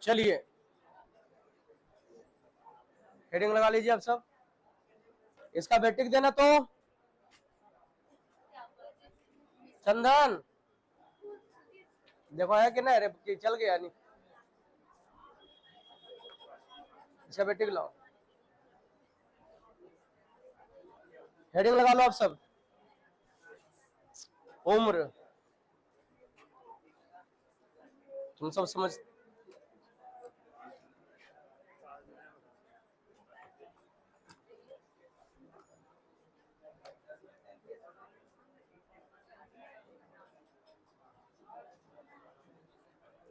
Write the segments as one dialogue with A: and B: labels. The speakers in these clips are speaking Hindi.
A: चलिए हेडिंग लगा लीजिए आप सब। इसका बेटिक देना तो चंदन देखो है कि नहीं, अरे चल गया नहीं। इसका बेटिक लाओ, हेडिंग लगा लो आप सब। उम्र तुम सब समझ,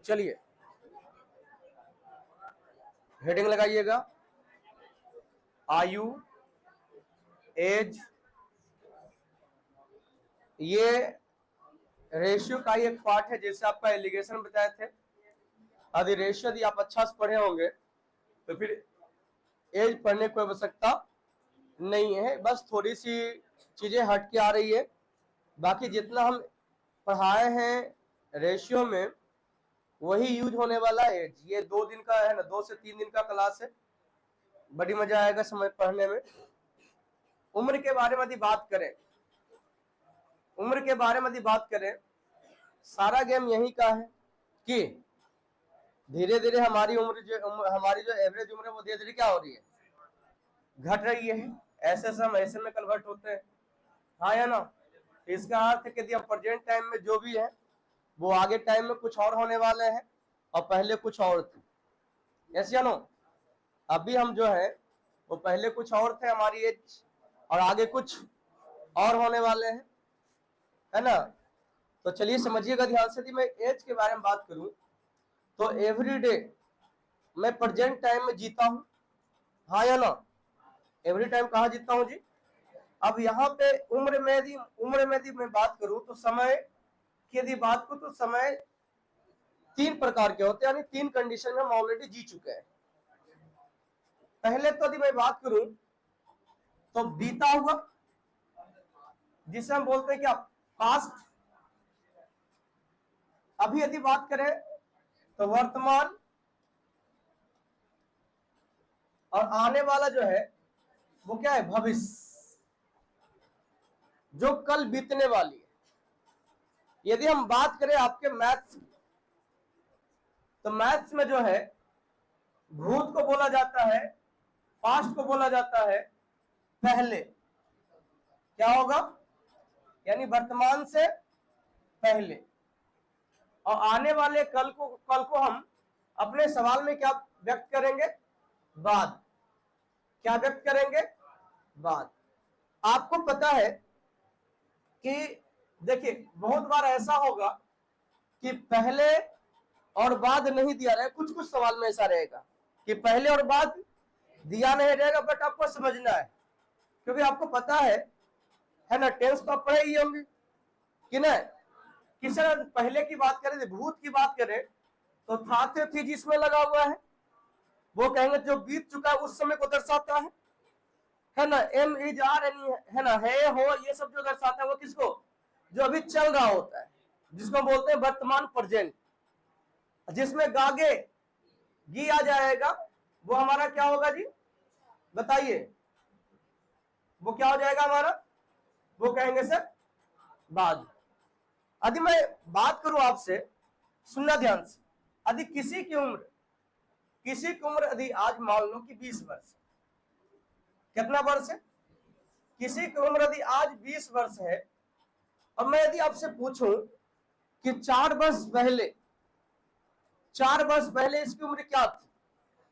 A: चलिए हेडिंग लगाइएगा। आयु, एज, ये रेशियो का एक पार्ट है, जैसे आपका एलिगेशन बताए थे। यदि रेशियो यदि आप अच्छा से पढ़े होंगे तो फिर एज पढ़ने की आवश्यकता नहीं है, बस थोड़ी सी चीजें हट के आ रही है। बाकी जितना हम पढ़ाए हैं रेशियो में वही यूज होने वाला है। ये 2 दिन का है ना, 2 से 3 दिन का क्लास है, बड़ी मजा आएगा समझ पढ़ने में। उम्र के बारे में यदि बात करें, उम्र के बारे में यदि बात करें, सारा गेम यही का है कि धीरे धीरे हमारी हमारी जो एवरेज उम्र है वो धीरे धीरे क्या हो रही है, घट रही है। ऐसे से हम ऐसे में कन्वर्ट होते हैं, हाँ या ना। इसका अर्थ है कि यदि हम प्रेजेंट टाइम में जो भी है वो आगे टाइम में कुछ और होने वाले हैं और पहले कुछ और थे, यस या नो। अभी हम जो है वो पहले कुछ और थे हमारी एज, और आगे कुछ और होने वाले हैं, है ना। तो चलिए समझिएगा ध्यान से। यदि मैं एज के बारे में बात करूं तो एवरी डे मैं प्रेजेंट टाइम में जीता हूं, हाँ या ना। एवरी टाइम कहां जीता हूं जी। अब यहाँ पे उम्र में यदि मैं बात करूं तो समय की यदि बात करूं तो समय 3 प्रकार के होते हैं, यानी 3 कंडीशन में हम ऑलरेडी जी चुके हैं। पहले तो यदि मैं बात करूं तो बीता हुआ, जिसे हम बोलते हैं क्या, पास्ट। अभी यदि बात करें तो वर्तमान, और आने वाला जो है वो क्या है, भविष्य, जो कल बीतने वाली है। यदि हम बात करें आपके मैथ्स की, तो मैथ्स में जो है भूत को बोला जाता है, पास्ट को बोला जाता है पहले, क्या होगा, यानी वर्तमान से पहले। और आने वाले कल को हम अपने सवाल में क्या व्यक्त करेंगे, बाद। क्या व्यक्त करेंगे, बाद। आपको पता है कि देखिए बहुत बार ऐसा होगा कि पहले और बाद नहीं दिया रहेगा, कुछ कुछ सवाल में ऐसा रहेगा कि पहले और बाद दिया नहीं रहेगा, बट आपको समझना है, क्योंकि आपको पता है ना, टेंस तो आप पढ़े ही होंगे कि नहीं। किसी पहले की बात करें, भूत की बात करें तो था थे थी जिसमें लगा हुआ है, वो कहेंगे जो बीत चुका है उस समय को दर्शाता है ना। एम इज आर एनी, है ना, है हो, ये सब जो दर्शाता है वो किसको, जो अभी चल रहा होता है, जिसको बोलते हैं वर्तमान प्रेजेंट। जिसमें गागे गी आ जाएगा वो हमारा क्या होगा जी, बताइए, वो क्या हो जाएगा हमारा, वो कहेंगे सर बाद। यदि मैं बात करूं आपसे, सुनना ध्यान से। यदि किसी की उम्र यदि आज मान लो कि 20 वर्ष, कितना वर्ष है, किसी की उम्र यदि आज 20 वर्ष है, और मैं यदि आपसे पूछूं कि 4 वर्ष पहले इसकी उम्र क्या थी,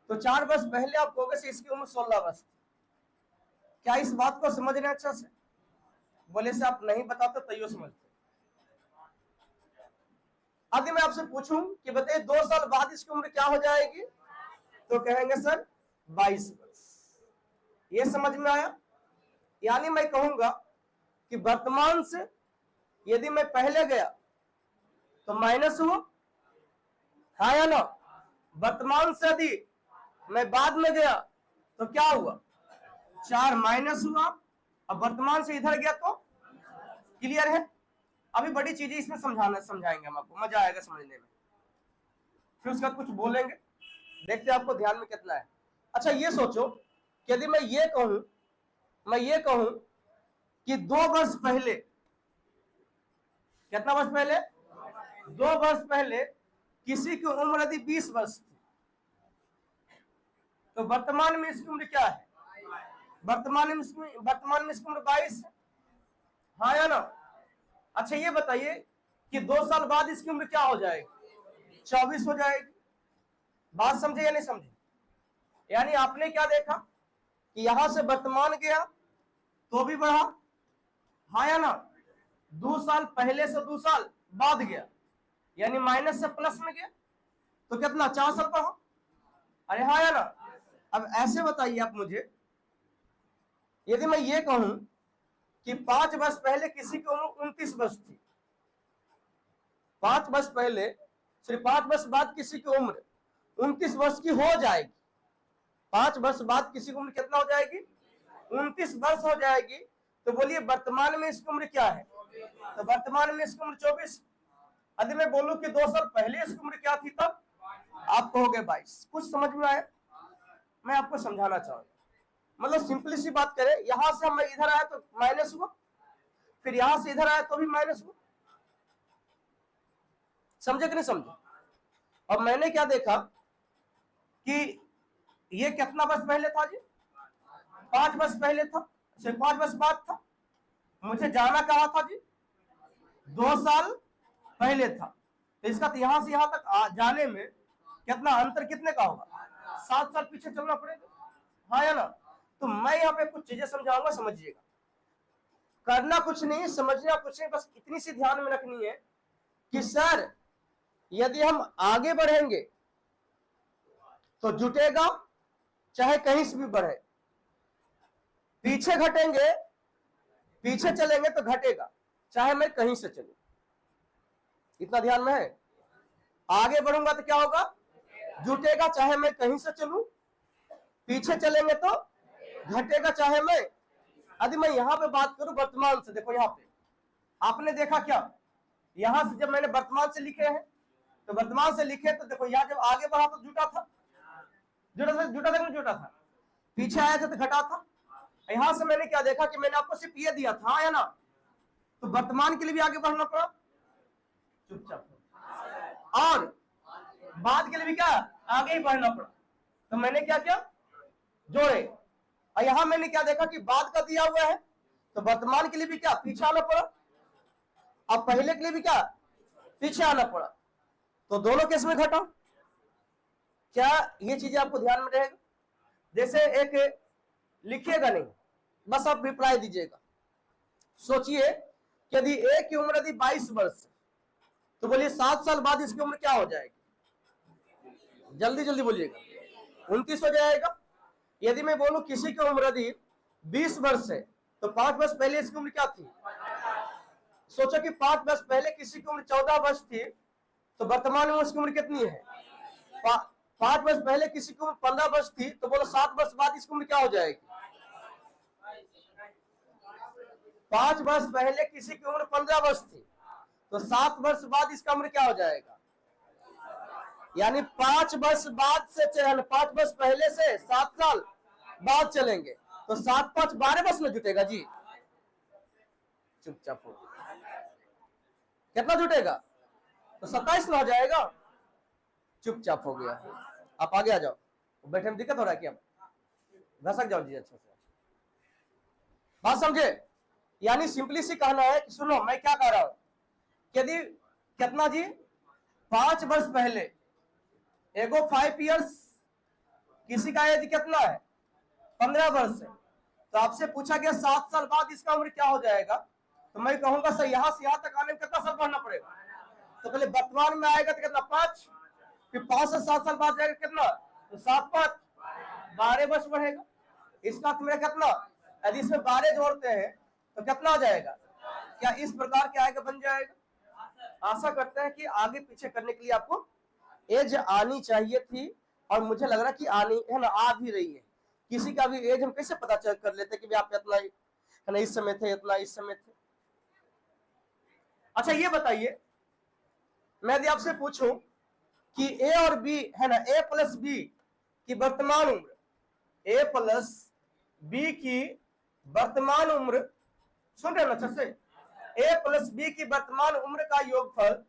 A: तो 4 वर्ष पहले आप कहोगे से इसकी उम्र 16 वर्ष थी। क्या इस बात को समझ रहे हैं अच्छा से, बोले से आप नहीं बताते तैयो समझते। यदि मैं आपसे पूछूं कि बताइए 2 साल बाद इसकी उम्र क्या हो जाएगी, तो कहेंगे सर 22 वर्ष। ये समझ में आया। यानी मैं कहूंगा कि वर्तमान से यदि मैं पहले गया तो माइनस हुआ, हाँ या ना। वर्तमान से यदि मैं बाद में गया तो क्या हुआ, 4 माइनस हुआ। अब वर्तमान से इधर गया तो क्लियर है। अभी बड़ी चीजें इसमें समझाएंगे हम आपको, मजा आएगा समझने में, फिर उसका कुछ बोलेंगे। देखते हैं आपको ध्यान में कितना है। अच्छा ये सोचो कि यदि मैं ये कहूं कि 2 वर्ष पहले, कितना वर्ष पहले, 2 वर्ष पहले किसी की उम्र यदि 20 वर्ष थी, तो वर्तमान में इसकी उम्र क्या है? वर्तमान में इसकी उम्र 22 है, हाँ या ना? अच्छा ये बताइए कि 2 साल बाद इसकी उम्र क्या हो जाएगी? 24 हो जाएगी। बात समझे या नहीं समझे? यानी आपने क्या देखा कि यहां से वर्तमान गया तो भी बढ़ा, हाँ या ना? 2 साल पहले से 2 साल बाद गया, यानी माइनस से प्लस में गया, तो कितना? 4 साल बढ़ा। अरे हाँ या ना? अब ऐसे बताइए आप मुझे, यदि मैं ये कहूं कि 5 वर्ष पहले किसी की उम्र 29 वर्ष थी, 5 वर्ष पहले, सिर्फ 5 वर्ष बाद किसी की उम्र 29 वर्ष की हो जाएगी, 5 वर्ष बाद किसी की उम्र कितना हो जाएगी? 29 वर्ष हो जाएगी। तो बोलिए वर्तमान में इसकी उम्र क्या है? तो वर्तमान में इसकी उम्र 24। यदि मैं बोलूं कि 2 साल पहले इसकी उम्र क्या थी, तब आप कहोगे 22। कुछ समझ में आया? मैं आपको समझाना चाहूंगा, मतलब सिंपली सी बात करें, यहां से हम इधर आया तो माइनस हुआ, फिर यहां से इधर आया तो भी माइनस हुआ। समझे कि नहीं समझे? अब मैंने क्या देखा कि ये कितना वर्ष पहले था जी? 5 वर्ष पहले था, सिर्फ 5 वर्ष बाद था। मुझे जाना कहा था जी? 2 साल पहले था। तो इसका तो यहां से यहां तक जाने में कितना अंतर, कितने का होगा? 7 साल पीछे चलना पड़ेगा, हाँ या ना? तो मैं यहाँ पे कुछ चीजें समझाऊंगा, समझिएगा। करना कुछ नहीं, समझना कुछ नहीं, बस इतनी सी ध्यान में रखनी है कि सर यदि हम आगे बढ़ेंगे तो जुटेगा, चाहे कहीं से भी बढ़े। पीछे घटेंगे, पीछे चलेंगे तो घटेगा, चाहे मैं कहीं से चलूं। इतना ध्यान में है? आगे बढ़ूंगा तो क्या होगा? जुटेगा, चाहे मैं कहीं से चलूं। पीछे चलेंगे तो घटेगा, चाहे मैं, यदि मैं यहां पे बात करूं वर्तमान से, देखो यहां पे आपने देखा क्या, यहां से जब मैंने वर्तमान से लिखे हैं, तो वर्तमान से लिखे तो देखो यहां जब आगे बढ़ा तो जुटा था, जुटा था, पीछे आया था तो घटा था। यहां से मैंने क्या देखा कि मैंने आपको सिर्फ ये दिया था, या ना? तो वर्तमान के लिए भी आगे बढ़ना पड़ा, चुपचाप, और बाद के लिए भी क्या आगे ही बढ़ना पड़ा। तो मैंने क्या किया? जोड़े। और यहां मैंने क्या देखा कि बाद का दिया हुआ है, तो वर्तमान के लिए भी क्या पीछे आना पड़ा, अब पहले के लिए भी क्या पीछे आना पड़ा। तो दोनों केस में घटा। क्या ये चीजें आपको ध्यान में रहेगा? जैसे एक लिखिएगा नहीं, बस आप रिप्लाई दीजिएगा। सोचिए कि यदि ए की उम्र यदि 22 वर्ष, तो बोलिए 7 साल बाद इसकी उम्र क्या हो जाएगी? जल्दी जल्दी बोलिएगा। 29 हो जाएगा। यदि मैं बोलूं किसी की उम्र यदि 20 वर्ष है, तो 5 वर्ष पहले इसकी उम्र क्या थी? सोचो कि 5 वर्ष पहले किसी की उम्र 14 वर्ष थी, तो वर्तमान में उसकी उम्र कितनी है? 5 वर्ष पहले किसी की उम्र 15 वर्ष थी, तो बोलो 7 वर्ष बाद इसकी उम्र क्या हो जाएगी? 5 वर्ष पहले किसी की उम्र 15 वर्ष थी, तो 7 वर्ष बाद इसका उम्र क्या हो जाएगा? यानी 5 वर्ष बाद से 5 वर्ष पहले से 7 साल बाद चलेंगे, तो 7 5 12 वर्ष में जुटेगा जी। चुपचाप हो, कितना जुटेगा? तो 27 में हो जाएगा। चुपचाप हो गया। आप आगे आ जाओ, बैठे में दिक्कत हो रहा है क्या? घसक जाओ जी अच्छे से। बात समझे? यानी सिंपली सी कहना है कि सुनो मैं क्या कह रहा हूं, यदि कितना जी 5 वर्ष पहले एगो 5 इयर्स, किसी का एज कितना है? 15 वर्ष है, तो आपसे पूछा गया 7 साल बाद इसका उम्र क्या हो जाएगा, तो मैं कहूंगा सर यहां से यहां तक आने में कितना साल बढ़ना पड़ेगा? तो पहले वर्तमान में आएगा तो कितना? 5, फिर 5 से 7 साल बाद जाएगा कितना? तो 7 5 12 वर्ष बढ़ेगा। इसका तुम्हें कितना, यदि इसमें 12 जोड़ते हैं तो कितना हो जाएगा? क्या इस प्रकार के आएगा, बन जाएगा? आशा करते हैं कि आगे पीछे करने के लिए आपको एज आनी चाहिए थी, और मुझे लग रहा है कि आनी है ना, आ भी रही है। किसी का भी एज हम कैसे पता चल कर लेते कि आप इतना है ना इस समय थे, इतना इस समय थे। अच्छा ये बताइए, मैं यदि आपसे पूछूं कि ए और बी है ना, ए प्लस बी की वर्तमान उम्र, ए प्लस बी की वर्तमान उम्र, सुन रहे ना अच्छे से, ए प्लस बी की वर्तमान उम्र का योगफल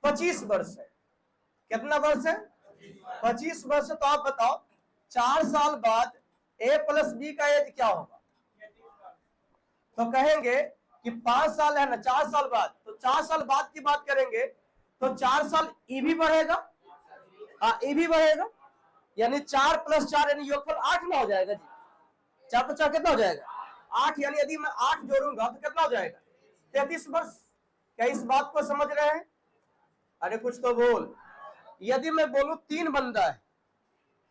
A: 25 वर्ष है। कितना वर्ष है? 25 वर्ष। तो आप बताओ 4 साल बाद ए प्लस बी का एज क्या होगा? तो कहेंगे कि 5 साल है ना, 4 साल बाद, तो 4 साल बाद की बात करेंगे तो 4 साल ई भी बढ़ेगा, ई भी बढ़ेगा, यानी 4 + 4 यानी योगफल 8 ना हो जाएगा जी। 4 + 4 कितना हो जाएगा? 8। यानी यदि मैं 8 जोड़ूंगा तो कितना हो जाएगा? 33 वर्ष। क्या इस बात को समझ रहे हैं? अरे कुछ तो बोल। यदि मैं बोलूं 3 बंदा है,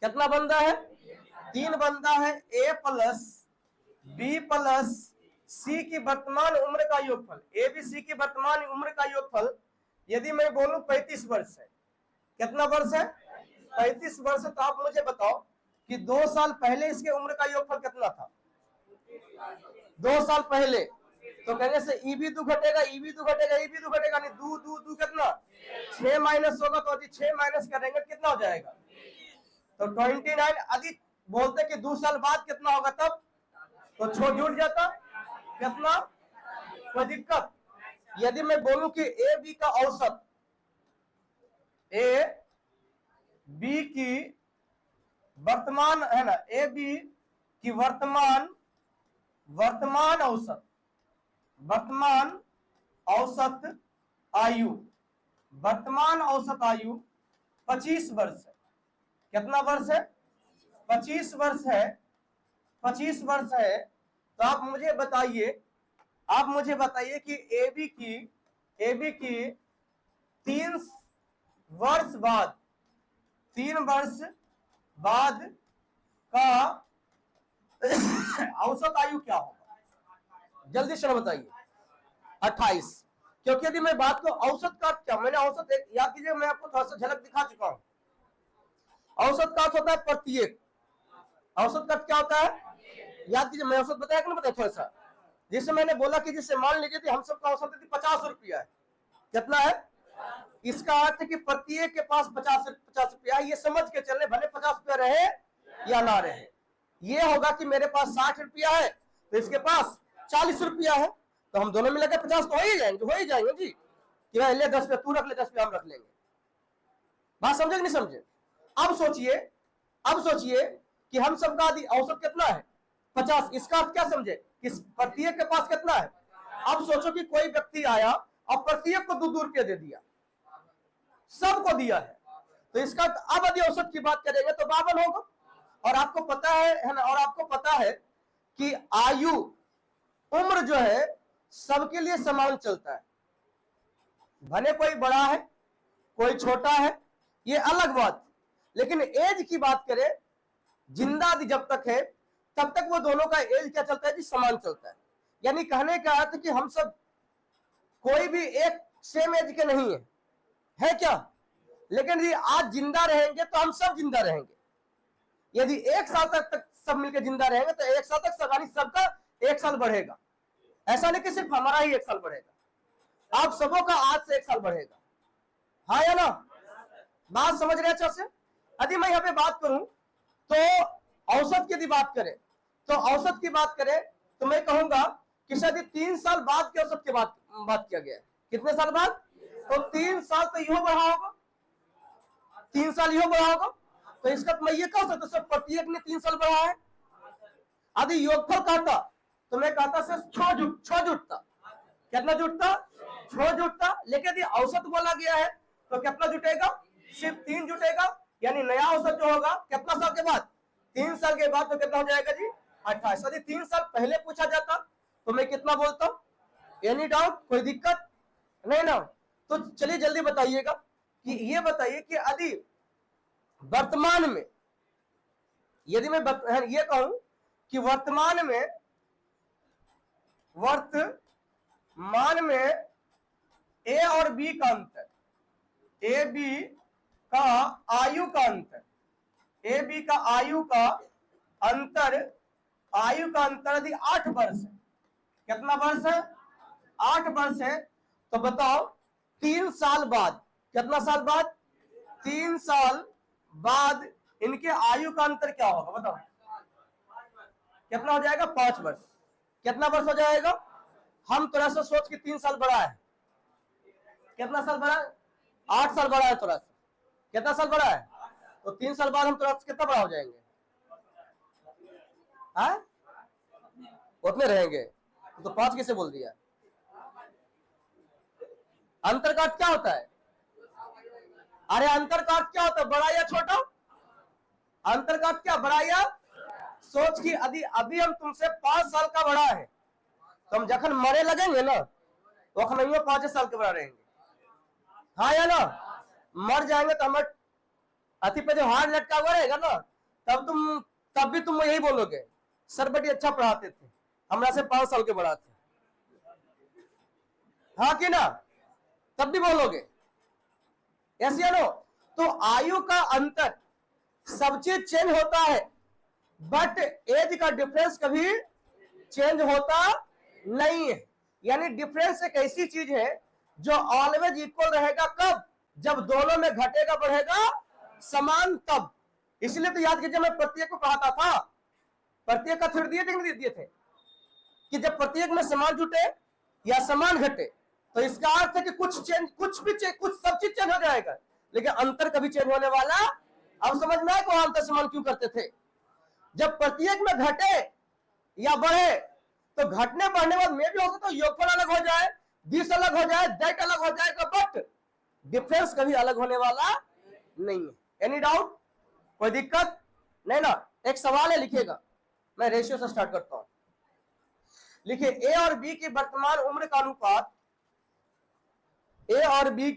A: कितना बंदा है? 3 बंदा है, ए प्लस बी प्लस सी की वर्तमान उम्र का योगफल, ए बी सी की वर्तमान उम्र का योगफल यदि मैं बोलूं 35 वर्ष है। कितना वर्ष है? 35 वर्ष। तो आप मुझे बताओ कि 2 साल पहले इसके उम्र का योगफल कितना था? 2 साल पहले। तो कहने से ई भी 2 घटेगा, ई भी 2 घटेगा, ई भी 2 घटेगा, नहीं 2 2 2 कितना? 6 माइनस होगा। तो यदि 6 माइनस करेंगे कितना हो जाएगा? तो 29। यदि बोलते कि 2 साल बाद कितना होगा तब, तो छो जुड़ जाता, कितना? कोई दिक्कत? यदि मैं बोलूं कि ए बी का औसत, ए बी की वर्तमान है ना, ए बी की वर्तमान औसत, वर्तमान औसत आयु, वर्तमान औसत आयु 25 वर्ष है। कितना वर्ष है? 25 वर्ष है। 25 वर्ष है। तो आप मुझे बताइए, कि ए बी की 3 वर्ष बाद, 3 वर्ष बाद का औसत आयु क्या होगा? जल्दी से बताइए। 28। क्योंकि यदि मैं बात को औसत का क्या, मैंने औसत याद कीजिए, मैं आपको थोड़ा सा झलक दिखा चुका हूं। औसत का अर्थ होता है प्रत्येक। औसत का क्या होता है? याद कीजिए, मैं औसत बताया कि नहीं बताया थोड़ा सा? जिससे मैंने बोला कि जिससे मान लीजिए कि हम सबका औसत यदि 50 रुपया है, कितना है? इसका अर्थ है कि प्रत्येक के पास 50 रुपया, ये समझ के चलने, भले 50 रुपया रहे या ना रहे। ये होगा कि मेरे पास 60 रुपया है तो इसके पास 40 रुपया है, तो हम दोनों मिलकर 50 तो हो ही जाएंगे जी। कि भाई ले 10 रुपया तू रख ले, 10 रुपया हम रख लेंगे। बात समझे कि नहीं समझे? अब सोचिए कि हम सबका औसत कितना है? 50। इसका अर्थ क्या समझे कि प्रत्येक के पास कितना है? अब सोचो कि कोई व्यक्ति आया और प्रत्येक को 2 रुपया दे दिया, सबको दिया है, तो इसका अब यदि औसत की बात करेंगे तो 52 होगा। और आपको पता है ना, और आपको पता है कि आयु, उम्र जो है सबके लिए समान चलता है, भले कोई बड़ा है कोई छोटा है, ये अलग बात। लेकिन एज की बात करें, जिंदा जब तक है तब तक वो दोनों का एज क्या चलता है जी? समान चलता है। यानी कहने का अर्थ कि हम सब कोई भी एक सेम एज के नहीं है क्या? लेकिन यदि आज जिंदा रहेंगे तो हम सब जिंदा रहेंगे। यदि 1 साल तक सब मिलकर जिंदा रहेंगे तो 1 साल तक सबका 1 साल बढ़ेगा। ऐसा नहीं कि सिर्फ हमारा ही 1 साल बढ़ेगा, आप सबों का आज से 1 साल बढ़ेगा। हाँ या ना? बात समझ रहे अच्छे से? यदि मैं यहाँ पे बात करूं तो औसत की यदि बात करें, तो मैं कहूंगा कि शायद 3 साल बाद के औसत की बात किया गया है। कितने साल बाद? तो 3 साल तो यो बढ़ा होगा, 3 साल यो बढ़ा होगा। तो इसका तो मैं ये कह सकता सब प्रत्येक ने 3 साल बढ़ा है। यदि योगफल कहता तो मैं कहता सिर्फ 6 जुटता। कितना जुटता? 6 जुटता। लेकिन यदि औसत बोला गया है तो कितना जुटेगा? सिर्फ 3 जुटेगा। यानी नया औसत जो होगा कितना साल के बाद? 3 साल के बाद। तो कितना हो जाएगा जी? 28। यदि 3 साल पहले पूछा जाता तो मैं कितना बोलता? Any doubt? कोई दिक्कत नहीं ना? तो चलिए जल्दी बताइएगा कि ये बताइए कि यदि वर्तमान में, यदि मैं ये कहूं कि वर्तमान में ए और बी का अंतर, ए बी का आयु का अंतर, ए बी का आयु का अंतर यदि 8 वर्ष है। कितना वर्ष है? 8 वर्ष है। तो बताओ 3 साल बाद कितना साल बाद? 3 साल बाद इनके आयु का अंतर क्या होगा बताओ? कितना हो जाएगा? 5 वर्ष। कितना वर्ष हो जाएगा? हम थोड़ा सा सोच के 3 साल बड़ा है। कितना साल बड़ा है? 8 साल बड़ा है थोड़ा सा। कितना साल बड़ा है? तो 3 साल बाद हम थोड़ा सा कितना बड़ा हो जाएंगे? उतने रहेंगे। तो 5 किसे बोल दिया? अंतर का अर्थ क्या होता है? अरे अंतर का अर्थ क्या होता है? बड़ा या छोटा? अंतर का अर्थ क्या? बड़ा या? सोच कि अभी हम तुमसे 5 साल का बड़ा है, तो हम जखन मरे लगेंगे ना, तो हम 5 साल के बड़ा रहेंगे। हाँ या ना? मर जाएंगे तो हमारे अति पे जो हाथ लटका हुआ रहेगा ना, तब भी तुम यही बोलोगे, सर बड़ी अच्छा पढ़ाते थे, हमरा से 5 साल के बड़ा थे। हाँ कि ना? तब भी बोलोगे। यस या नो? तो आयु का अंतर, सब चीज चेंज होता है, बट एज का डिफरेंस कभी चेंज होता नहीं है। यानी डिफरेंस एक ऐसी चीज है जो ऑलवेज इक्वल रहेगा। कब? जब दोनों में घटेगा बढ़ेगा समान, तब। इसलिए तो याद कीजिए, मैं प्रत्येक को पढ़ाता था, प्रत्येक का थ्योरी दिए थे नहीं दिए थे कि जब प्रत्येक में समान जुटे या समान घटे, तो इसका अर्थ है कि कुछ सब चीज चेंज हो जाएगा, लेकिन अंतर कभी चेंज होने वाला। अब समझ में आया को अंतर समान क्यों करते थे? जब प्रत्येक में घटे या बढ़े, तो घटने बढ़ने बाद में भी हो सकता है योगफल अलग हो जाए, दिश अलग हो जाए, दैट अलग हो जाएगा, बट डिफरेंस कभी अलग होने वाला नहीं है। Any doubt? कोई दिक्कत नहीं ना? एक सवाल है, लिखिएगा। मैं रेशियो से स्टार्ट करता हूं। लिखिए, ए और बी की वर्तमान उम्र का अनुपात, ए और बी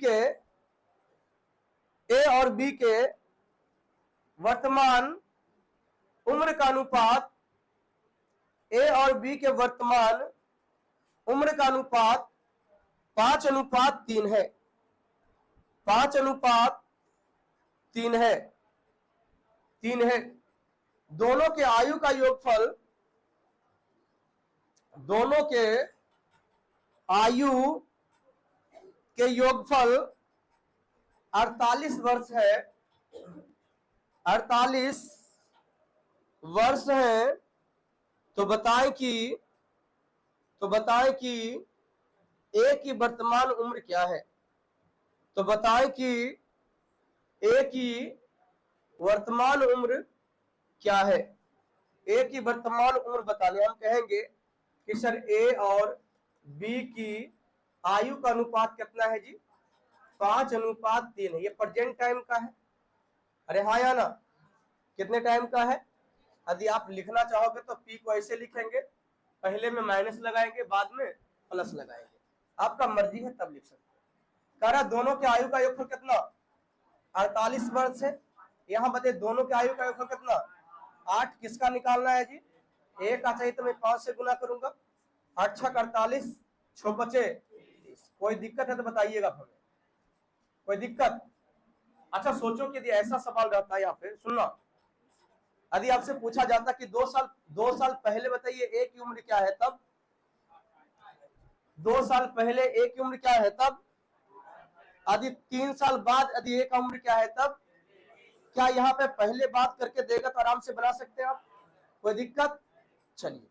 A: के वर्तमान उम्र का अनुपात, ए और बी के वर्तमान उम्र का अनुपात 5:3 है। 5:3 है। 3 है। दोनों के आयु का योगफल, दोनों के आयु के योगफल 48 वर्ष है। 48 वर्ष है। तो बताएं कि ए की वर्तमान उम्र क्या है? तो बताएं कि ए की वर्तमान उम्र क्या है? ए की वर्तमान उम्र बताने हम कहेंगे कि सर ए और बी की आयु का अनुपात कितना है जी? 5:3 है। ये प्रेजेंट टाइम का है। अरे हाँ या ना? कितने टाइम का है? यदि आप लिखना चाहोगे तो पी को ऐसे लिखेंगे, पहले में माइनस लगाएंगे, बाद में प्लस लगाएंगे, आपका मर्जी है, तब लिख सकते हैं। कह रहा दोनों के आयु का योगफल कितना? 48 वर्ष है। यहां बता दोनों के आयु का योगफल कितना? 8। किसका निकालना है जी? एक का चाहिए तो मैं 5 से गुना करूंगा। 8 6 48, 6 बचे 30। कोई दिक्कत है तो बताइएगा हमें। कोई दिक्कत? अच्छा सोचो कि यदि ऐसा सवाल रहता है, यहाँ पे सुनना, यदि आपसे पूछा जाता कि 2 साल पहले बताइए ए की उम्र क्या है, तब 2 साल पहले ए की उम्र क्या है, तब यदि 3 साल बाद यदि ए का उम्र क्या है, तब क्या यहाँ पे पहले बात करके देगा तो आराम से बना सकते हैं आप। कोई दिक्कत? चलिए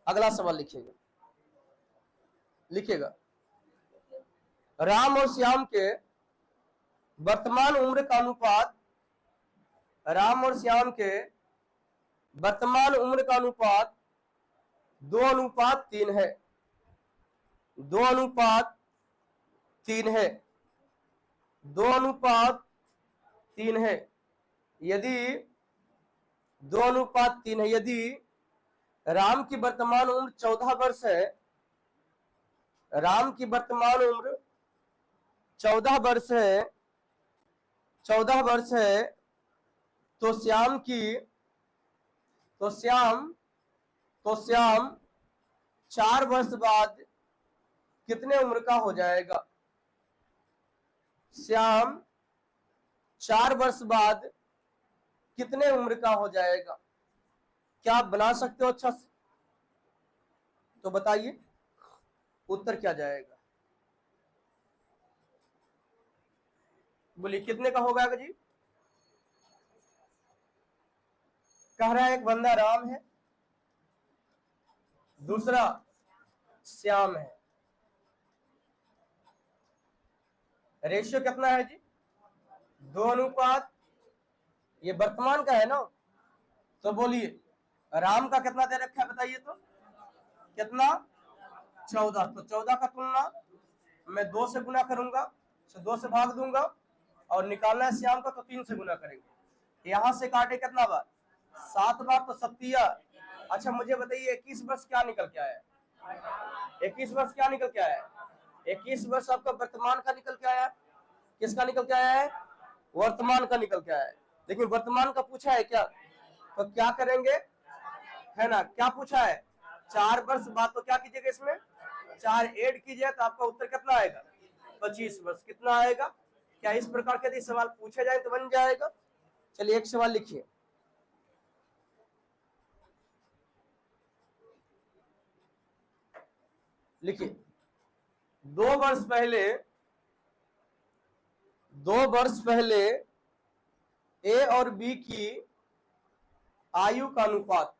A: अगला सवाल लिखिएगा। राम और श्याम के वर्तमान उम्र का अनुपात, राम और श्याम के वर्तमान उम्र का अनुपात 2:3 है। 2:3 है। 2:3 है। यदि 2:3 है, यदि राम की वर्तमान उम्र 14 वर्ष है, राम की वर्तमान उम्र 14 वर्ष है, 14 वर्ष है, तो श्याम 4 वर्ष बाद कितने उम्र का हो जाएगा? श्याम 4 वर्ष बाद कितने उम्र का हो जाएगा? क्या आप बना सकते हो अच्छा से? तो बताइए उत्तर क्या जाएगा? बोलिए कितने का होगा जी? कह रहा है एक बंदा राम है, दूसरा श्याम है। रेशियो कितना है जी? 2 अनुपात, ये वर्तमान का है ना। तो बोलिए राम का कितना दे रखा है बताइए तो? कितना? 14। तो 14 का तुलना मैं 2 से गुना करूंगा, 2 से भाग दूंगा, और निकालना है श्याम का तो 3 से गुना करेंगे। यहां से काटे कितना बार? 7 बार, तो 7। अच्छा मुझे बताइए 21 वर्ष क्या निकल के आया? 21 वर्ष क्या निकल के आया? 21 वर्ष आपका वर्तमान का निकल के आया। किसका निकल के आया है? वर्तमान का निकल के आया है। लेकिन वर्तमान का पूछा है क्या? तो क्या करेंगे, है ना, क्या पूछा है? 4 वर्ष बाद, तो क्या कीजिएगा इसमें 4 ऐड कीजिए, तो आपका उत्तर कितना आएगा? 25 वर्ष। कितना आएगा? क्या इस प्रकार के यदि सवाल पूछे जाए तो बन जाएगा? चलिए एक सवाल लिखिए। लिखिए 2 वर्ष पहले, 2 वर्ष पहले ए और बी की आयु का अनुपात,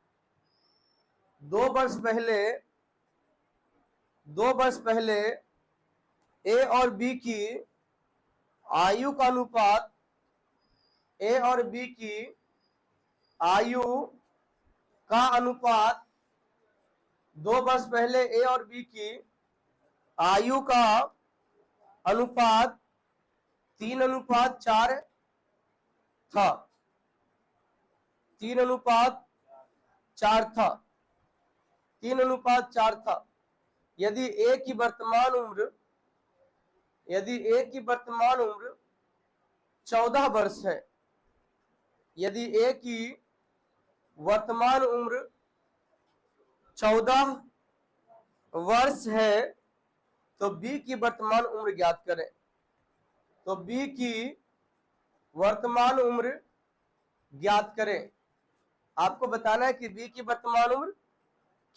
A: 2 वर्ष पहले, 2 वर्ष पहले ए और बी की आयु का अनुपात, ए और बी की आयु का अनुपात, 2 वर्ष पहले ए और बी की आयु का अनुपात 3:4 था। 3:4 था। 3:4 था। यदि ए की वर्तमान उम्र, यदि ए की वर्तमान उम्र 14 वर्ष है, यदि ए की वर्तमान उम्र 14 वर्ष है, तो बी की वर्तमान उम्र ज्ञात करें। तो बी की वर्तमान उम्र ज्ञात करें। आपको बताना है कि बी की वर्तमान उम्र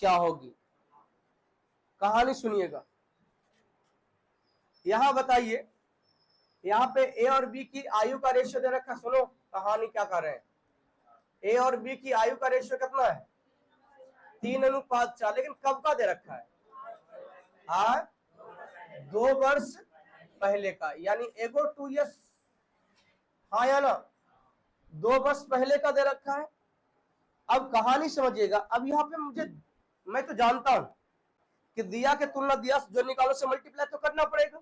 A: क्या होगी। कहानी सुनिएगा। यहां बताइए, यहां पे ए और बी की आयु का रेशियो दे रखा। सुनो कहानी क्या कर रहे हैं। ए और बी की आयु का रेशियो कितना है? 3:4। लेकिन कब का दे रखा है? 2 वर्ष पहले का, यानी एगो 2 ईयर्स, हाँ या ना? 2 वर्ष पहले का दे रखा है। अब कहानी समझिएगा। अब यहाँ पे मैं तो जानता हूं कि दिया के तुलना दिया जो निकालो से मल्टीप्लाई तो करना पड़ेगा,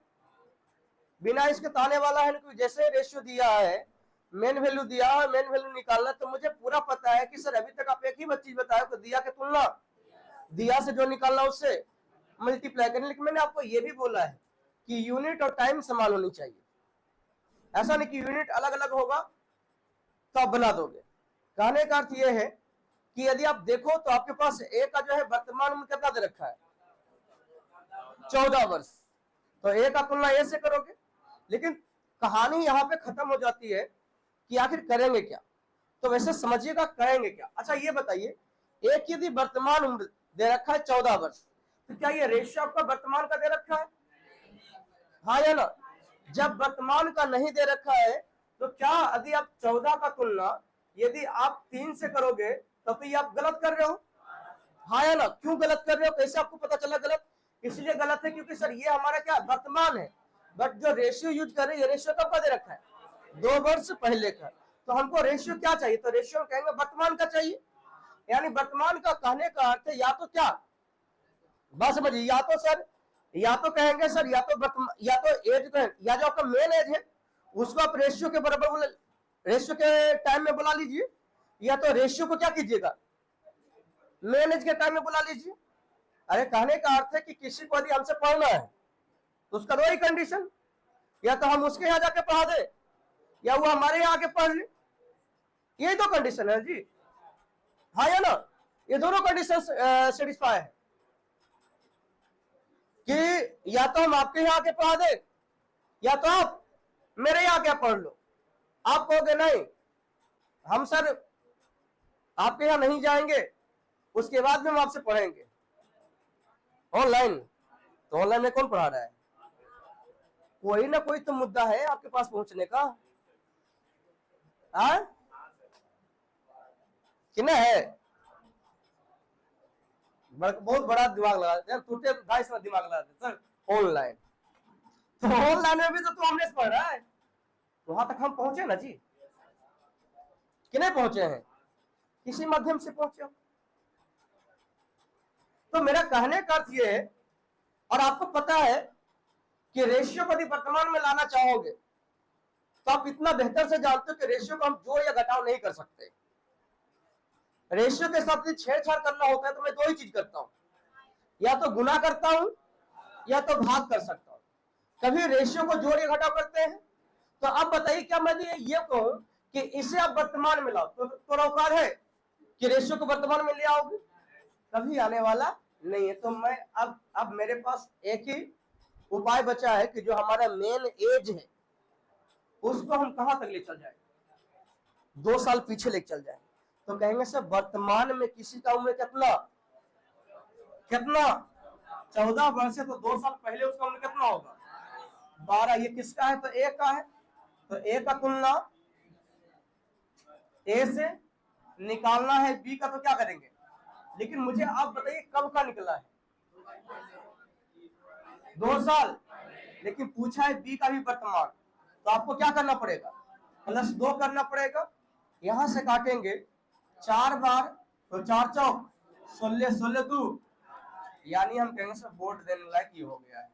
A: बिना इसके ताने वाला है ना। जैसे रेशियो दिया है, मेन वैल्यू दिया है, मेन वैल्यू निकालना, तो मुझे पूरा पता है कि सर अभी तक आप एक ही चीज बताया कि दिया के तुलना दिया से जो निकालना उससे मल्टीप्लाई करने। लेकिन मैंने आपको ये भी बोला है कि यूनिट और टाइम समान होनी चाहिए। ऐसा नहीं कि यूनिट अलग अलग होगा तो आप बना दोगे। कहने का अर्थ यह है कि यदि आप देखो तो आपके पास ए का जो है वर्तमान में कितना दे रखा है? 14 वर्ष। तो ए का तुलना ए से करोगे। लेकिन कहानी यहां पे खत्म हो जाती है कि आखिर करेंगे क्या। तो वैसे समझिएगा करेंगे क्या। अच्छा ये बताइए, एक यदि वर्तमान उम्र दे रखा है 14 वर्ष, तो क्या ये रेशियो आपका वर्तमान का दे रखा है? हाँ या ना? जब वर्तमान का नहीं दे रखा है तो क्या यदि आप 14 का तुलना यदि आप 3 से करोगे तब तो ये आप गलत कर रहे हो। हाँ या ना? क्यों गलत कर रहे हो? कैसे आपको पता चला गलत? इसलिए गलत है क्योंकि सर ये हमारा क्या वर्तमान है, बट जो रेशियो यूज कर रहे हैं ये रेशियो कब का दे रखा है? 2 वर्ष पहले का। तो हमको रेशियो क्या चाहिए? तो रेशियो कहेंगे वर्तमान का चाहिए। यानी वर्तमान का कहने का अर्थ है या तो क्या, बात समझिए, या तो सर, या तो कहेंगे सर या तो या तो एज कहें, या जो आपका मेन एज है उसको आप रेशियो के बराबर रेशियो के टाइम में बुला लीजिए, या तो रेशियो को क्या कीजिएगा मेन एज के टाइम में बुला लीजिए। अरे कहने का अर्थ है कि किसी को यदि हमसे पढ़ना है तो उसका दो ही कंडीशन, या तो हम उसके यहाँ जाके पढ़ा दे या वो हमारे यहाँ आके पढ़ ले। ये दो कंडीशन है जी, हाँ या ना? ये दोनों कंडीशन सेटिस्फाई है कि या तो हम आपके यहाँ आके पढ़ा दे या तो आप मेरे यहाँ आके पढ़ लो। आप कहोगे नहीं हम सर आपके यहाँ नहीं जाएंगे, उसके बाद में हम आपसे पढ़ेंगे ऑनलाइन। तो ऑनलाइन में कौन पढ़ा रहा है? कोई ना कोई तो मुद्दा है आपके पास पहुंचने का, हाँ कि ना है? बहुत बड़ा दिमाग लगा देते हैं, टूटे 2.5 दिमाग लगा देते सर ऑनलाइन। तो ऑनलाइन में भी तो तू हमने पढ़ रहा है, वहां तक हम पहुंचे ना जी, कि नहीं पहुंचे हैं? किसी माध्यम से पहुंचे। तो मेरा कहने का अर्थ ये है, और आपको पता है कि रेशियो को यदि वर्तमान में लाना चाहोगे तो आप इतना बेहतर से जानते हो कि रेशियो को हम जोड़ या घटाव नहीं कर सकते। रेशियो के साथ यदि छेड़छाड़ करना होता है तो मैं दो ही चीज करता हूं, या तो गुना करता हूं या तो भाग कर सकता हूं। कभी रेशियो को जोड़ या घटाव करते हैं? तो अब बताइए, क्या मैं ये कहूं कि इसे आप वर्तमान में लाओ तो औकात है कि रेशियो को वर्तमान में ले आओगे? कभी आने वाला नहीं है। तो मैं अब मेरे पास एक ही उपाय बचा है कि जो हमारा मेन एज है उसको हम कहां तक ले चल जाए? 2 साल पीछे ले चल जाए। तो कहेंगे सर वर्तमान में किसी का उम्र कितना कितना 14 वर्ष है, तो 2 साल पहले उसका उम्र कितना होगा? 12। ये किसका है? तो ए का है। तो ए का तुलना ए से निकालना है बी का, तो क्या करेंगे? लेकिन मुझे आप बताइए कब का निकला है? 2 साल। लेकिन पूछा है बी का भी वर्तमान, तो आपको क्या करना पड़ेगा? +2 करना पड़ेगा। यहां से काटेंगे 4 बार, तो 4 चौक 16, 16 2, यानी हम कहेंगे सर बोर्ड देने लायक ये हो गया है।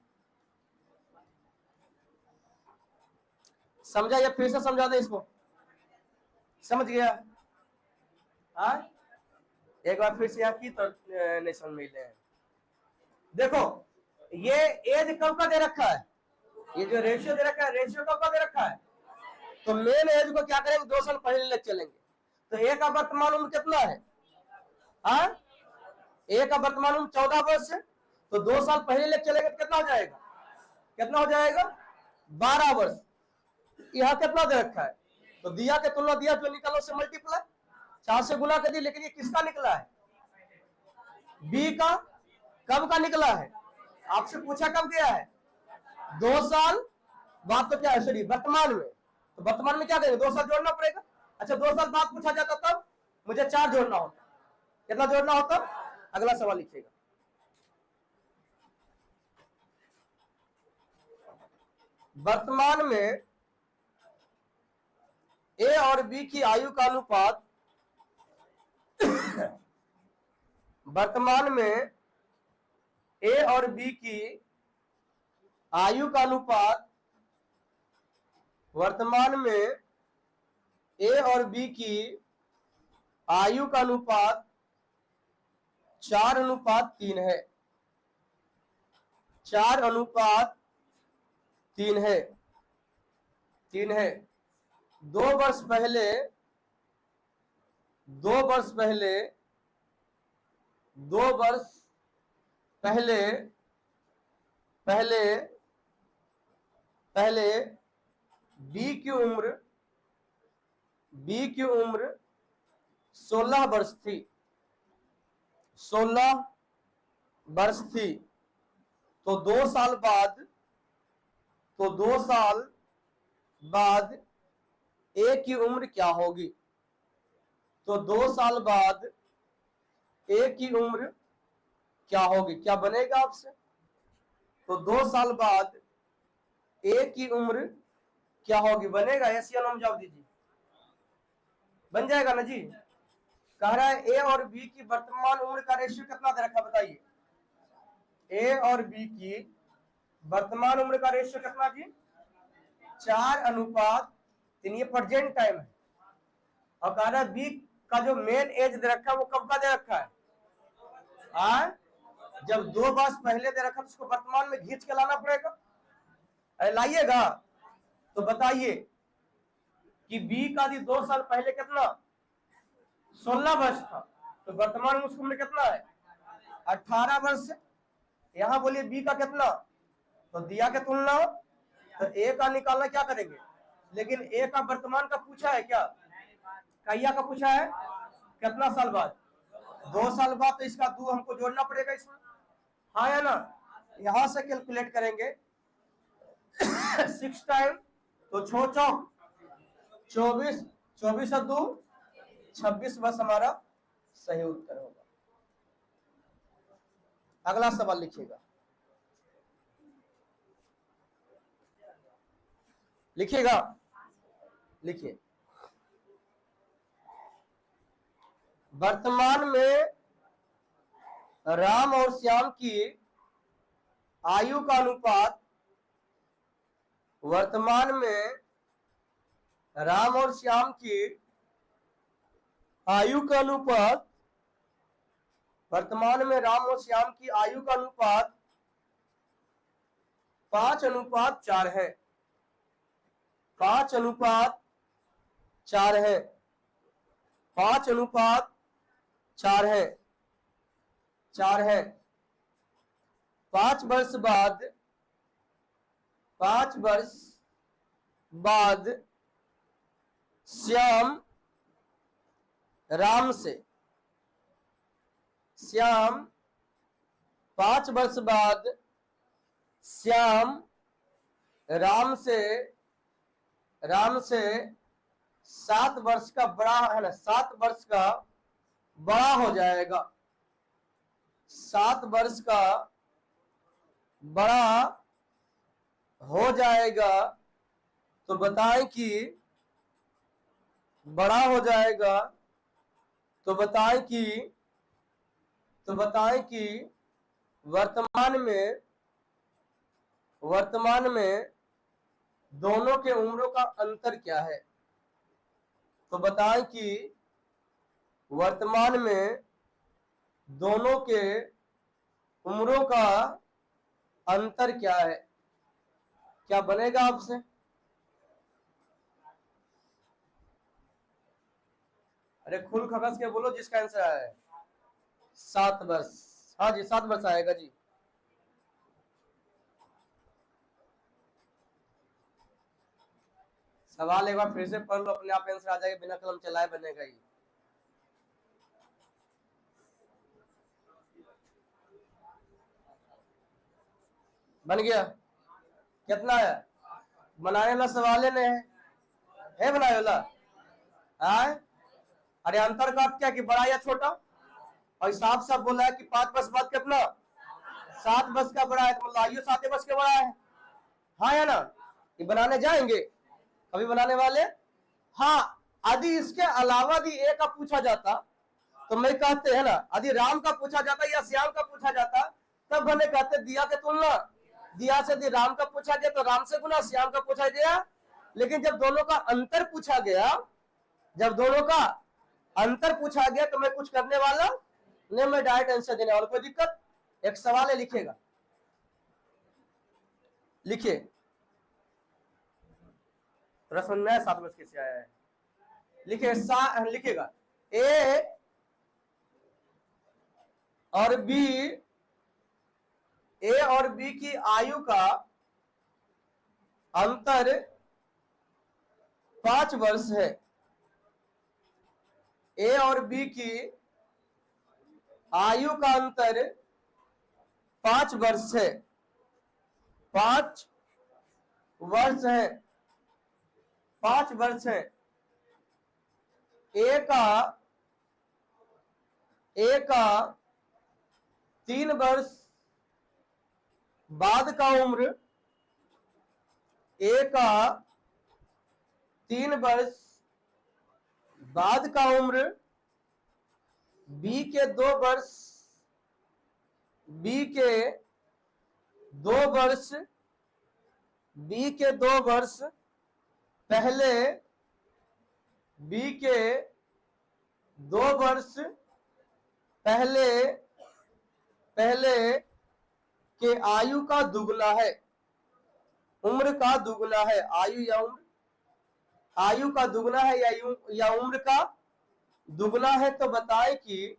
A: समझा? या फिर से समझा दे इसको? समझ गया? हाँ, एक बार फिर से यहाँ की तो नहीं समझ में ले। देखो ये एज कब का दे रखा है, ये जो रेशियो दे रखा है, रेशियो कब का दे रखा है? तो मेन एज को क्या करेंगे? 2 साल पहले ले चलेंगे। तो ए का वर्तमान उम्र कितना है? हाँ, ए का वर्तमान उम्र 14 वर्ष है, तो 2 साल पहले ले चलेंगे तो कितना हो जाएगा? कितना हो जाएगा? 12 वर्ष। यहाँ कितना दे रखा है? तो दिया के तुलना दिया जो निकालो से मल्टीप्लाई 4 से गुना कर दी। लेकिन ये किसका निकला है? बी का। कब का निकला है? आपसे पूछा कब गया है? 2 साल बाद। तो क्या है? सॉरी, वर्तमान में। तो वर्तमान में क्या करेंगे? 2 साल जोड़ना पड़ेगा। अच्छा, 2 साल बाद पूछा जाता तब मुझे 4 जोड़ना होता। कितना जोड़ना होता? अगला सवाल लिखिएगा। वर्तमान में ए और बी की आयु का अनुपात वर्तमान में ए और बी की आयु का अनुपात वर्तमान में ए और बी की आयु का अनुपात 4:3 है। 4:3 है। 3 है। 2 वर्ष पहले 2 वर्ष पहले 2 वर्ष पहले पहले पहले बी की उम्र 16 वर्ष थी। 16 वर्ष थी। तो 2 साल बाद ए की उम्र क्या होगी? तो 2 साल बाद ए की उम्र क्या होगी? क्या बनेगा आपसे? तो 2 साल बाद ए की उम्र क्या होगी? बनेगा? यस या नो में जवाब दीजिए। बन जाएगा ना जी? कह रहा है ए और बी की वर्तमान उम्र का रेशियो कितना दे रखा? बताइए। ए और बी की वर्तमान उम्र का रेशियो कितना जी? 4:3। ये प्रेजेंट टाइम है। और कह रहा है बी का जो मेन एज दे रखा है वो कब का दे रखा है? जब 2 वर्ष पहले दे रखा तो उसको वर्तमान में खींच के लाना पड़ेगा। लाइएगा तो बताइए कि बी का 2 साल पहले कितना? 16 वर्ष था। तो वर्तमान में उसकी उम्र कितना है? 18 वर्ष है। यहां बोलिए बी का कितना? तो दिया के तुलना तो ए का निकालना क्या करेंगे? लेकिन ए का वर्तमान का पूछा है क्या? कैया का पूछा है? कितना साल बाद? 2 साल बाद। तो इसका 2 हमको जोड़ना पड़ेगा इसमें, हाँ या ना? यहां से कैलकुलेट करेंगे 6 टाइम तो 6 चौक 24, 24 और 2 26 बस हमारा सही उत्तर होगा। अगला सवाल लिखिएगा, लिखिएगा, लिखिए। वर्तमान में राम और श्याम की आयु का अनुपात, वर्तमान में राम और श्याम की आयु का अनुपात, वर्तमान में राम और श्याम की आयु का अनुपात 5:4 है। 5:4 है। 5:4 है। 4 है। 5 वर्ष बाद, 5 वर्ष बाद श्याम राम से, श्याम 5 वर्ष बाद श्याम राम से 7 वर्ष का बड़ा है ना, 7 वर्ष का बड़ा हो जाएगा। 7 वर्ष का बड़ा हो जाएगा। तो बताएं कि बड़ा हो जाएगा, तो बताएं कि वर्तमान में दोनों के उम्रों का अंतर क्या है। तो बताएं कि वर्तमान में दोनों के उम्रों का अंतर क्या है। क्या बनेगा आपसे? अरे खुल खगस के बोलो जिसका आंसर आया है। 7 वर्ष। हाँ जी 7 वर्ष आएगा जी। सवाल एक बार फिर से पढ़ लो, अपने आप आंसर आ जाएगा, बिना कलम चलाए बनेगा ही। बन गया? कितना है? बनाने वाला सवाल है बनाने वाला। अरे अंतर का क्या कि बड़ा या छोटा, और साफ साफ बोला है कि 5 वर्ष बाद कितना 7 वर्ष का बड़ा है, तो मतलब आयु 7 वर्ष का बड़ा है। हाँ या ना? ये बनाने जाएंगे कभी बनाने वाले? हाँ। यदि इसके अलावा भी ए का पूछा जाता तो मैं कहते हैं ना, यदि राम का पूछा जाता या श्याम का पूछा जाता तब मैंने कहते दिया के तुलना, दिया से यदि राम का पूछा गया तो राम से गुना श्याम का पूछा गया। लेकिन जब दोनों का अंतर पूछा गया, जब दोनों का अंतर पूछा गया तो मैं कुछ करने वाला नहीं, मैं डायरेक्ट आंसर देने वाला। कोई दिक्कत? एक सवाल है, लिखिएगा, लिखिए। प्रश्न में 7 वर्ष कैसे आया है, लिखिए। लिखिएगा ए और बी की आयु का अंतर 5 वर्ष है। ए और बी की आयु का अंतर 5 वर्ष है। 5 वर्ष है। 5 वर्ष है। ए का 3 वर्ष बाद का उम्र, ए का 3 वर्ष बाद का उम्र बी के 2 वर्ष, बी के 2 वर्ष, बी के 2 वर्ष पहले, बी के 2 वर्ष पहले के आयु का दुगना है, उम्र का दुगना है। आयु या उम्र, आयु का दुगना है या उम्र का दुगना है। तो बताएं कि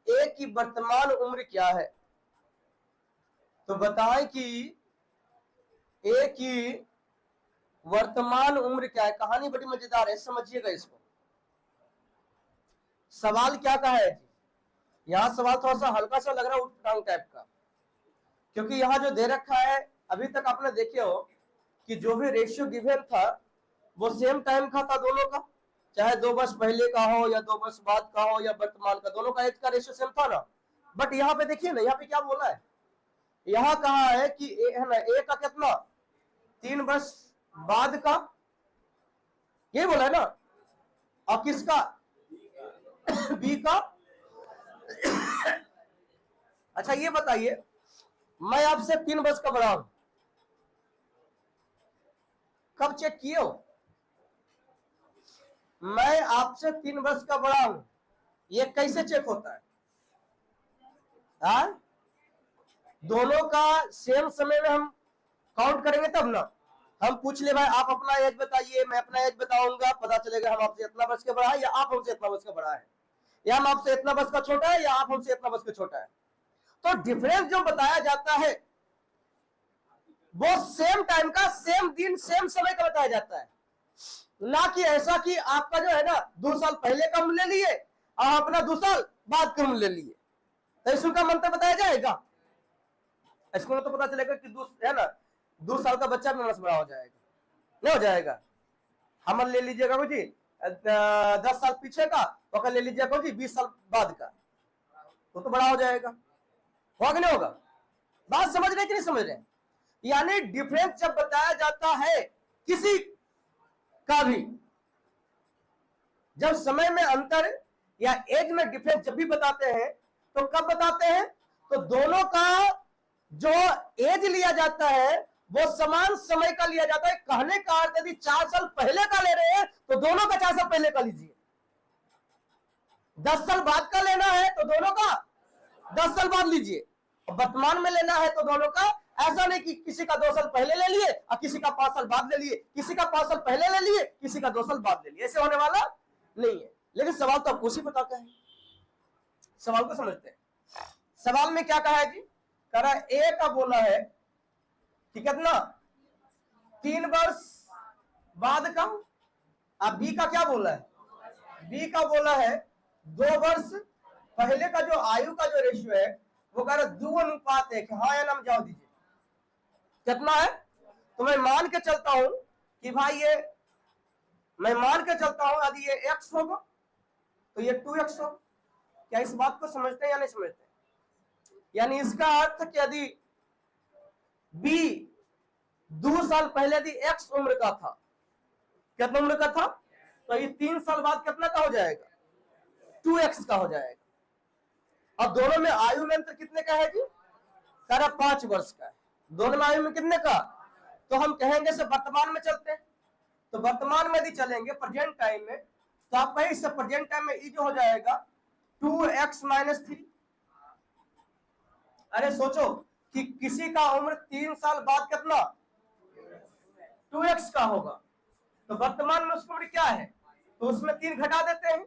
A: ए की वर्तमान उम्र क्या है। तो बताएं कि ए की वर्तमान उम्र क्या है। कहानी बड़ी मजेदार है, समझिएगा इसको। सवाल क्या का है जी, यहाँ सवाल थोड़ा सा हल्का सा लग रहा है उटपटांग टाइप का, क्योंकि यहाँ जो दे रखा है अभी तक आपने देखे हो कि जो भी रेशियो गिवन था वो सेम टाइम का था दोनों का, चाहे 2 वर्ष पहले का हो या 2 वर्ष बाद का हो या वर्तमान का, दोनों का एज का रेशियो सेम था ना। बट यहाँ पे देखिए ना, यहाँ पे क्या बोला है, यहाँ कहा है कि है ना ए का कितना 3 वर्ष बाद का, ये बोला है ना, और किसका बी का। अच्छा ये बताइए, मैं आपसे 3 वर्ष का बड़ा हूं, कब चेक किए हो? मैं आपसे 3 वर्ष का बड़ा हूं, ये कैसे चेक होता है? हाँ, दोनों का सेम समय में हम काउंट करेंगे तब ना। हम पूछ ले भाई आप अपना एज बताइए, मैं अपना एज बताऊंगा, पता चलेगा हम आपसे इतना वर्ष का बड़ा है या आप हमसे इतना वर्ष का बड़ा है, या हम आपसे इतना वर्ष का छोटा है या आप हमसे इतना वर्ष का छोटा है। तो डिफरेंस जो बताया जाता है वो सेम टाइम का, सेम दिन, सेम समय का बताया जाता है, ना कि ऐसा कि आपका जो है ना 2 साल पहले का मूल्य लिए और अपना 2 साल बाद का मूल्य लिए, तो इसका मंत्र बताया जाएगा? इसको तो पता चलेगा कि है ना 2 साल का बच्चा भी बड़ा हो जाएगा, नहीं हो जाएगा। हम ले लीजिएगा को जी 10 साल पीछे का, और ले लीजिएगा को जी 20 साल बाद का, तो बड़ा हो जाएगा, होगा कि नहीं होगा? बात समझ रहे कि नहीं समझ रहे? यानी डिफरेंस जब बताया जाता है किसी का भी, जब समय में अंतर या एज में डिफरेंस जब भी बताते हैं तो कब बताते हैं? तो दोनों का जो एज लिया जाता है वो समान समय का लिया जाता है। कहने का अर्थ यदि 4 साल पहले का ले रहे हैं तो दोनों का 4 साल पहले का लीजिए, 10 साल बाद का लेना है तो दोनों का 10 साल बाद लीजिए, वर्तमान में लेना है तो दोनों का। ऐसा नहीं कि किसी का 2 साल पहले ले लिए और किसी का 5 साल बाद ले लिए, किसी का 5 साल पहले ले लिए, किसी का 2 साल बाद ले लिए, ऐसे होने वाला नहीं है। लेकिन सवाल तो आपको उसी पता का है, सवाल को समझते हैं। सवाल में क्या कहा है जी? कह रहा है ए का बोला है कि कितना 3 वर्ष बाद का, अब बी का क्या बोला है? बी का बोला है 2 वर्ष पहले का जो आयु का जो रेशियो है वो कह रहा है 2:1। हाँ या ना जाओ दीजिए, कितना है? तो मैं मान के चलता हूं कि भाई ये, मैं मान के चलता हूं यदि ये x होगा तो ये 2x होगा। क्या इस बात को समझते हैं या नहीं समझते? यानी इसका अर्थ कि यदि b 2 साल पहले यदि x उम्र का था, कितना उम्र का था, तो ये 3 साल बाद कितना का हो जाएगा? 2x का हो जाएगा। अब दोनों में आयु में अंतर कितने का है जी? कह रहा 5 वर्ष का है। दोनों में आयु में कितने का? तो हम कहेंगे से वर्तमान में चलते हैं, तो वर्तमान में यदि चलेंगे प्रेजेंट टाइम में, तो आप कहें इससे प्रेजेंट टाइम में जो हो जाएगा 2x - 3। अरे सोचो कि किसी का उम्र 3 साल बाद कितना 2x का होगा, तो वर्तमान में उसकी उम्र क्या है? तो उसमें 3 घटा देते हैं,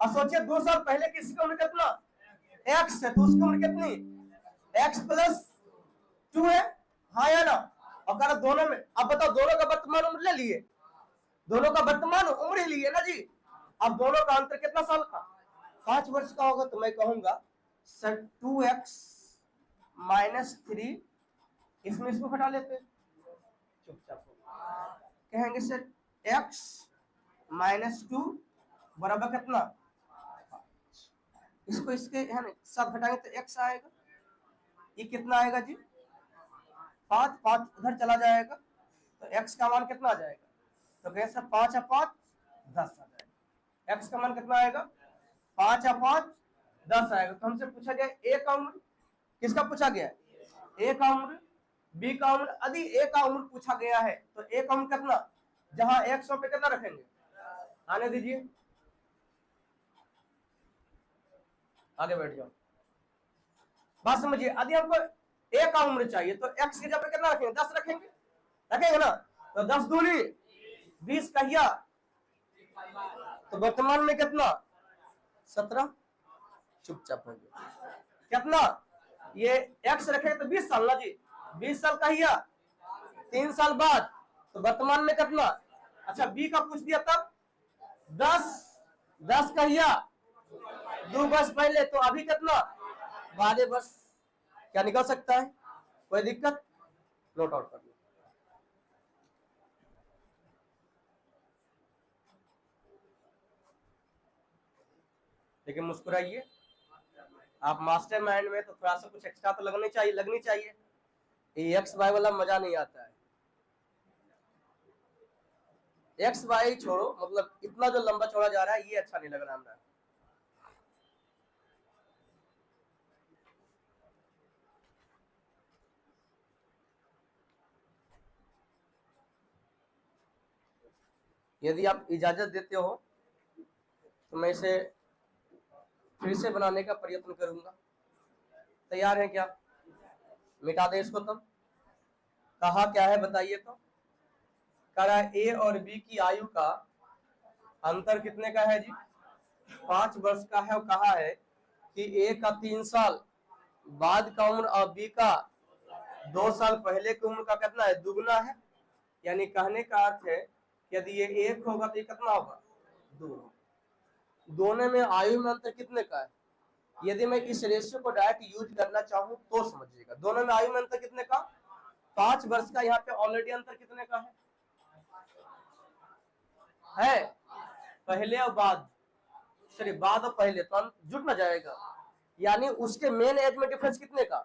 A: और सोचिए 2 साल पहले किसी की उम्र कितना x है, तो उसकी उम्र कितनी x + 2 है। हाँ या ना? और कह दोनों में, अब बताओ दोनों का वर्तमान उम्र ले लिए, दोनों का वर्तमान उम्र ही लिए ना जी। अब दोनों का अंतर कितना साल का? 5 वर्ष का होगा। तो मैं कहूंगा सर 2x - 3, इसमें इसको घटा लेते हैं, चुपचाप कहेंगे सर x - 2 बराबर कितना, इसको इसके है ना साथ घटाएंगे तो x आएगा। ये कितना आएगा जी? 5 उधर चला जाएगा, तो x का मान कितना आ जाएगा? तो कैसे 5 और 5 10 आ जाएगा। x का मान कितना आएगा? 5 और 5 10 आएगा। तो हमसे पूछा गया a का उम्र, किसका पूछा गया? a का उम्र, b का उम्र। यदि a का उम्र पूछा गया है तो a का उम्र कितना, जहां x पे कितना रखेंगे? आने दीजिए, आगे बैठ जाओ, बात समझिए। यदि हमको a का उम्र चाहिए तो x की जगह कितना रखेंगे? 10 रखेंगे, रखेंगे ना। तो 10 दूनी 20 कहिया, तो वर्तमान में कितना 17। चुपचाप हो गया, कितना ये x रखेंगे तो 20 साल ना जी, 20 साल कहिया 3 साल बाद, तो वर्तमान में कितना? अच्छा b का पूछ दिया तब 10 कहिया 2 वर्ष पहले, तो अभी कितना 12 वर्ष। क्या निकल सकता है? कोई दिक्कत? नोट आउट कर लो। लेकिन मुस्कुराइए, आप मास्टर माइंड में, तो थोड़ा सा कुछ एक्स्ट्रा तो लगनी चाहिए। ये एक्स वाई वाला मजा नहीं आता है। एक्स वाई छोड़ो, मतलब इतना जो लंबा छोड़ा जा रहा है ये अच्छा नहीं लग रहा हमारा। यदि आप इजाजत देते हो तो मैं इसे फिर से बनाने का प्रयत्न करूंगा। तैयार है क्या? मिटा दे इसको। तब कहा क्या है बताइए तो? कहा ए और बी की आयु का अंतर कितने का है जी? 5 वर्ष का है। और कहा है कि ए का 3 साल बाद का उम्र और बी का 2 साल पहले की उम्र का कितना है? दुगना है। यानी कहने का अर्थ है यदि ये 1 होगा तो ये कितना होगा? 2। दोनों में आयु में अंतर कितने का है? यदि मैं इस रेशियो को डायरेक्ट यूज करना चाहूं तो समझिएगा, दोनों में आयु में अंतर कितने का? 5 वर्ष का। यहाँ पे ऑलरेडी अंतर कितने का है? पहले और बाद, सॉरी बाद और पहले, तो जुट ना जाएगा। यानी उसके मेन एज में डिफरेंस कितने का?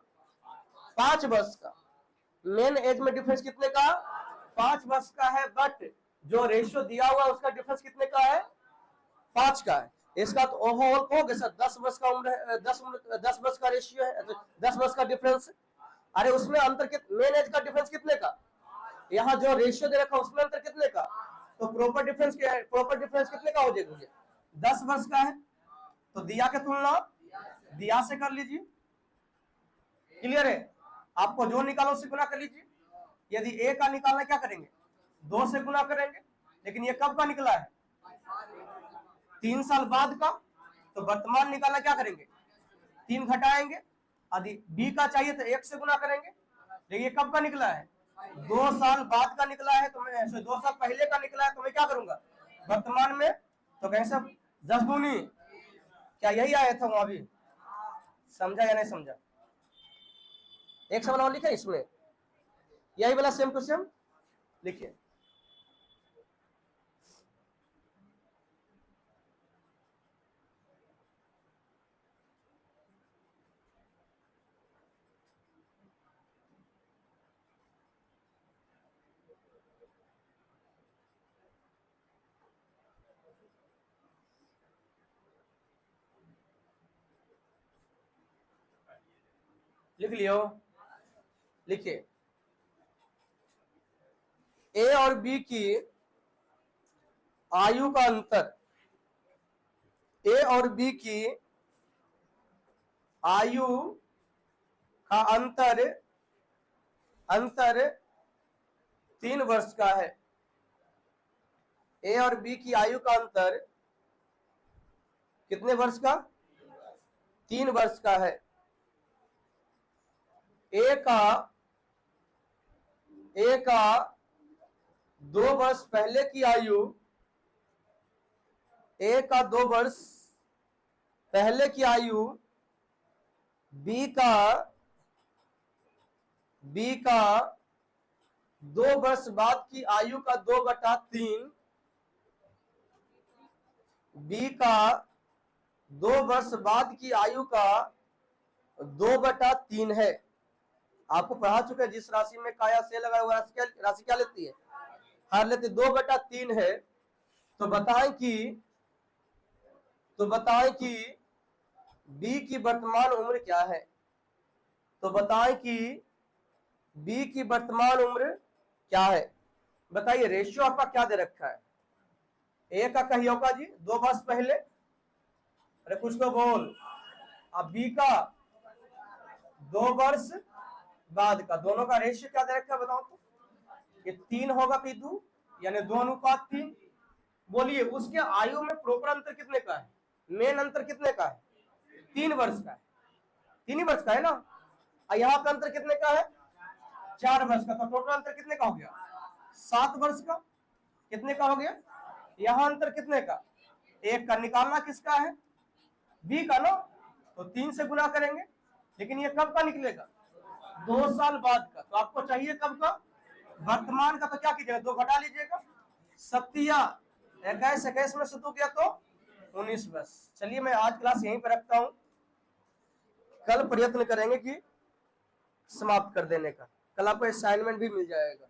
A: 5 वर्ष का। मेन एज में डिफरेंस कितने का? 5 वर्ष का है। बट जो रेशियो दिया हुआ उसका डिफरेंस कितने का है? 5 का है। इसका तो ओवरऑल कहोगे सर 10 वर्ष का उम्र है, 10 वर्ष का रेशियो है, 10 वर्ष का डिफरेंस। अरे उसमें अंतर मेन एज का डिफरेंस कितने का? यहाँ जो रेशियो दे रखा उसमें अंतर कितने का? तो प्रॉपर डिफरेंस क्या है? प्रॉपर डिफरेंस कितने का हो जाएगा? 10 वर्ष का है। तो दिया के तुलना दिया से कर लीजिए। क्लियर है? आपको जो निकालो उससे गुना कर लीजिए। यदि ए का निकालना क्या करेंगे? 2 से गुना करेंगे। लेकिन ये कब का निकला है? 3 साल बाद का। तो वर्तमान निकालना क्या करेंगे? 3 घटाएंगे। यदि बी का चाहिए तो 1 से गुना करेंगे। लेकिन ये कब का निकला है? 2 साल बाद का निकला है। तो मैं 2 साल पहले का निकला है, तो मैं क्या करूंगा? वर्तमान में। तो कैसे 10 दूनी, क्या यही आया था वहां भी? समझा या नहीं समझा? एक सवाल और लिखा इसमें, यही वाला सेम टू सेम लिखिए। लिख लियो, लिखिए। ए और बी की आयु का अंतर, ए और बी की आयु का अंतर 3 वर्ष का है। ए और बी की आयु का अंतर कितने वर्ष का? 3 वर्ष का है। ए का 2 वर्ष पहले की आयु, ए का 2 वर्ष पहले की आयु, बी का 2 वर्ष बाद की आयु का 2/3, बी का 2 वर्ष बाद की आयु का 2/3 है। आपको पढ़ा चुके हैं, जिस राशि में काया से लगा हुआ राशि क्या लेती है? हर लेती 2/3 है। तो बताएं कि बी की वर्तमान उम्र क्या है? तो बताएं कि बी की वर्तमान उम्र क्या है? बताइए, रेशियो आपका क्या दे रखा है? ए का कहिए होगा जी 2 वर्ष पहले, अरे कुछ तो बोल। अब बी का 2 वर्ष बाद का, दोनों का रेशियो क्या दे रखा है बताओ तो? ये 3 होगा कि 2, यानी 2:3। बोलिए, उसके आयु में प्रॉपर अंतर कितने का है? मेन अंतर कितने का है? 3 वर्ष का है। 3 ही वर्ष का है ना? और यहाँ का अंतर कितने का है? 4 वर्ष का। तो टोटल अंतर कितने का हो गया? 7 वर्ष का। कितने का हो गया? यहाँ अंतर कितने का? 1 का। निकालना किसका है? बी का ना, तो 3 से गुना करेंगे, लेकिन ये कब का निकलेगा, 2 साल बाद का। तो आपको चाहिए कब का, वर्तमान का। तो क्या कीजिएगा, 2 घटा लीजिएगा, 7 21 21 में से 2 गया तो 19। बस चलिए मैं आज क्लास यहीं पर रखता हूं, कल प्रयत्न करेंगे कि समाप्त कर देने का। कल आपको असाइनमेंट भी मिल जाएगा।